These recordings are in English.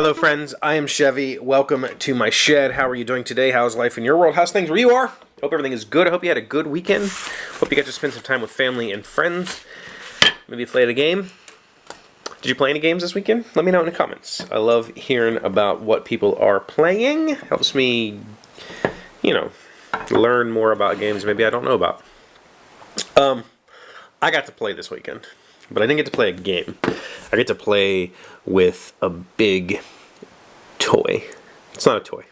Hello friends, I am Chevee. Welcome to my shed. How are you doing today? How's life in your world? How's things where you are? Hope everything is good. I hope you had a good weekend. Hope you got to spend some time with family and friends. Maybe play the game. Did you play any games this weekend? Let me know in the comments. I love hearing about what people are playing. Helps me, learn more about games maybe I don't know about. I got to play this weekend, but I didn't get to play a game. I get to play with a big toy. It's not a toy.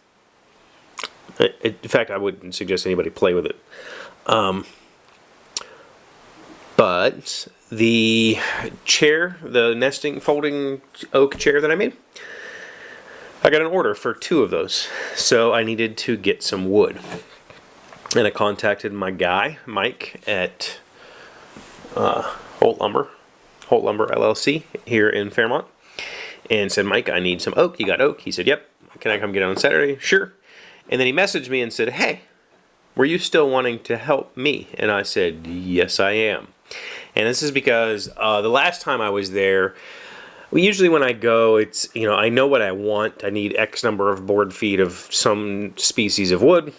In fact, I wouldn't suggest anybody play with it. But the chair, the nesting folding oak chair that I made, I got an order for 2 of those. So I needed to get some wood. And I contacted my guy, Mike, at Holt Lumber LLC here in Fairmont, and said, Mike, I need some oak. You got oak? He said, yep. Can I come get it on Saturday? Sure. And then he messaged me and said, hey, were you still wanting to help me? And I said, yes, I am. And this is because the last time I was there, usually when I go, it's, I know what I want. I need X number of board feet of some species of wood.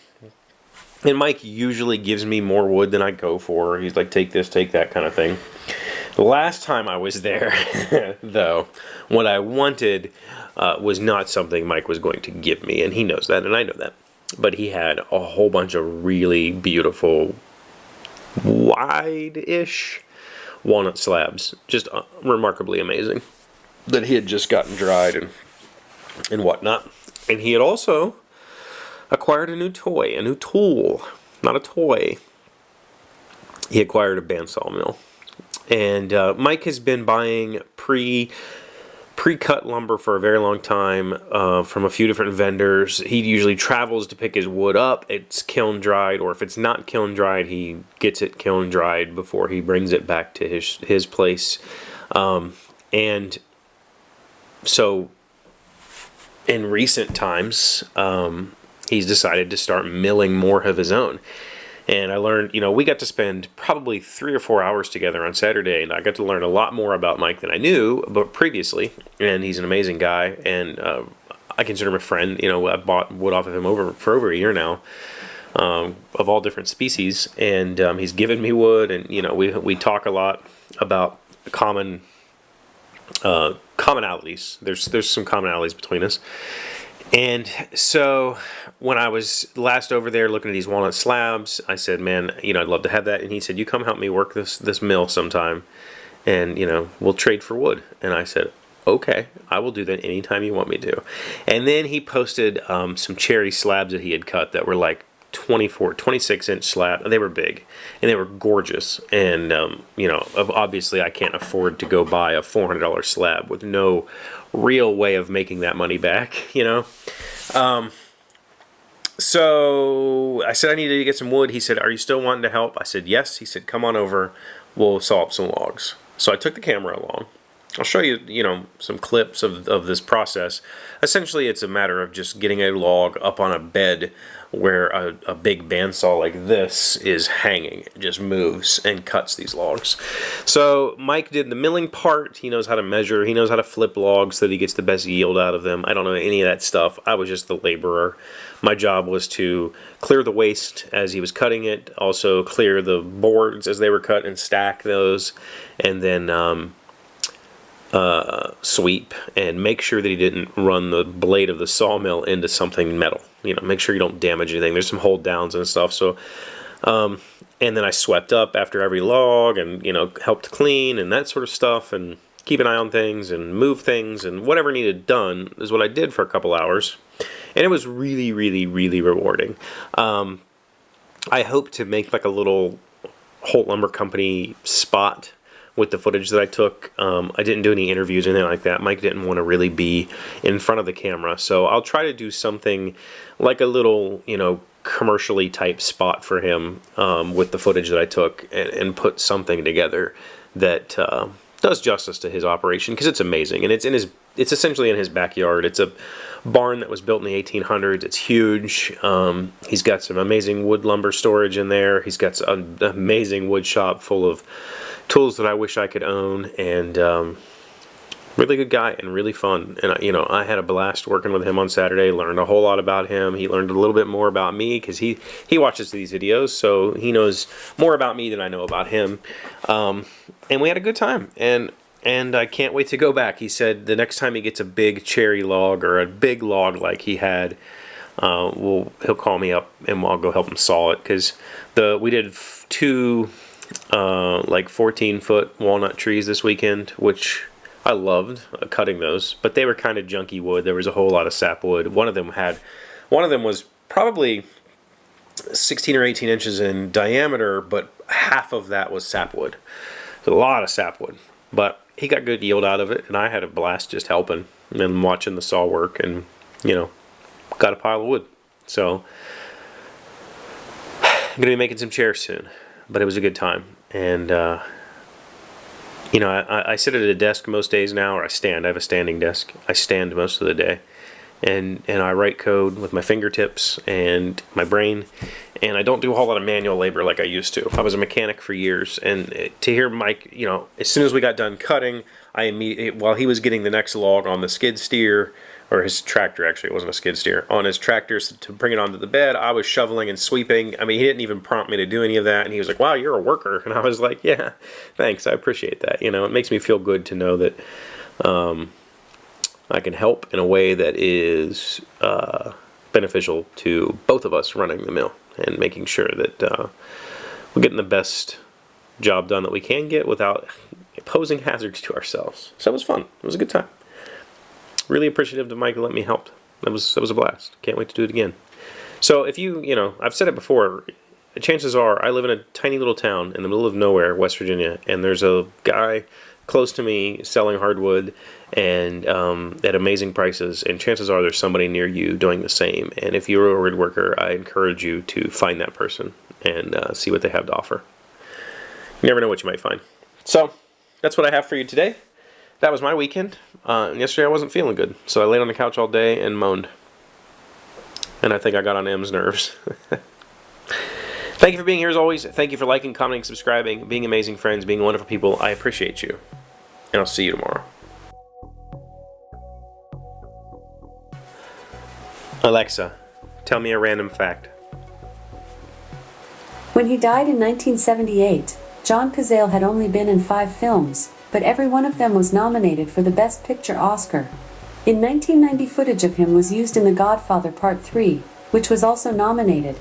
And Mike usually gives me more wood than I go for. He's like, take this, take that kind of thing. The last time I was there, though, what I wanted was not something Mike was going to give me, and he knows that, and I know that. But he had a whole bunch of really beautiful, wide-ish walnut slabs, just remarkably amazing, that he had just gotten dried and whatnot. And he had also acquired a new toy, a new tool, not a toy. He acquired a bandsaw mill. And Mike has been buying pre-cut lumber for a very long time from a few different vendors. He usually travels to pick his wood up. It's kiln dried, or if it's not kiln dried, he gets it kiln dried before he brings it back to his place. And so in recent times, he's decided to start milling more of his own. And I learned, we got to spend probably 3 or 4 hours together on Saturday, and I got to learn a lot more about Mike than I knew but previously. And he's an amazing guy, and I consider him a friend. I bought wood off of him for over a year now, of all different species. And he's given me wood, and we talk a lot about commonalities. There's some commonalities between us. And so when I was last over there looking at these walnut slabs, I said, man, I'd love to have that. And he said, you come help me work this mill sometime, and, we'll trade for wood. And I said, okay, I will do that anytime you want me to. And then he posted some cherry slabs that he had cut that were like 26-inch slab. They were big, and they were gorgeous. And, obviously I can't afford to go buy a $400 slab with no real way of making that money back, So I said I needed to get some wood. He said, are you still wanting to help? I said, yes. He said, come on over. We'll saw up some logs. So I took the camera along. I'll show you, some clips of this process. Essentially, it's a matter of just getting a log up on a bed where a big bandsaw like this is hanging. It just moves and cuts these logs. So Mike did the milling part. He knows how to measure. He knows how to flip logs so that he gets the best yield out of them. I don't know any of that stuff. I was just the laborer. My job was to clear the waste as he was cutting it, also clear the boards as they were cut and stack those, and then sweep and make sure that he didn't run the blade of the sawmill into something metal. Make sure you don't damage anything. There's some hold downs and stuff. So, and then I swept up after every log and, helped clean and that sort of stuff and keep an eye on things and move things and whatever needed done is what I did for a couple hours. And it was really, really, really rewarding. I hope to make like a little Holt Lumber Company spot with the footage that I took. I didn't do any interviews or anything like that. Mike didn't want to really be in front of the camera, so I'll try to do something like a little, commercially type spot for him with the footage that I took and put something together that does justice to his operation, because it's amazing, and it's essentially in his backyard. It's a barn that was built in the 1800s. It's huge. He's got some amazing wood lumber storage in there. He's got an amazing wood shop full of tools that I wish I could own, and Really good guy and really fun. And I had a blast working with him on Saturday. Learned a whole lot about him. He learned a little bit more about me because he watches these videos, so he knows more about me than I know about him. And we had a good time. And I can't wait to go back. He said the next time he gets a big cherry log or a big log like he had, he'll call me up and I'll go help him saw it, because we did two like 14-foot walnut trees this weekend, which I loved cutting those, but they were kind of junky wood. There was a whole lot of sapwood. One of them was probably 16 or 18 inches in diameter, but half of that was sapwood. So a lot of sapwood, but he got good yield out of it, and I had a blast just helping and watching the saw work, and got a pile of wood. So I'm gonna be making some chairs soon, but it was a good time. And I sit at a desk most days now, or I stand. I have a standing desk. I stand most of the day, and I write code with my fingertips and my brain, and I don't do a whole lot of manual labor like I used to. I was a mechanic for years, and to hear Mike, as soon as we got done cutting, while he was getting the next log on the skid steer, or his tractor, actually, it wasn't a skid steer, on his tractors to bring it onto the bed, I was shoveling and sweeping. I mean, he didn't even prompt me to do any of that, and he was like, wow, you're a worker. And I was like, yeah, thanks, I appreciate that. It makes me feel good to know that I can help in a way that is beneficial to both of us running the mill and making sure that we're getting the best job done that we can get without posing hazards to ourselves. So it was fun. It was a good time. Really appreciative to Mike let me help. That was a blast. Can't wait to do it again. So if I've said it before, chances are I live in a tiny little town in the middle of nowhere, West Virginia, and there's a guy close to me selling hardwood and at amazing prices, and chances are there's somebody near you doing the same. And if you're a woodworker, I encourage you to find that person and see what they have to offer. You never know what you might find. So that's what I have for you today. That was my weekend. Yesterday I wasn't feeling good, so I laid on the couch all day and moaned. And I think I got on M's nerves. Thank you for being here as always. Thank you for liking, commenting, subscribing, being amazing friends, being wonderful people. I appreciate you. And I'll see you tomorrow. Alexa, tell me a random fact. When he died in 1978, John Cazale had only been in 5 films, but every one of them was nominated for the Best Picture Oscar. In 1990, footage of him was used in The Godfather Part 3, which was also nominated,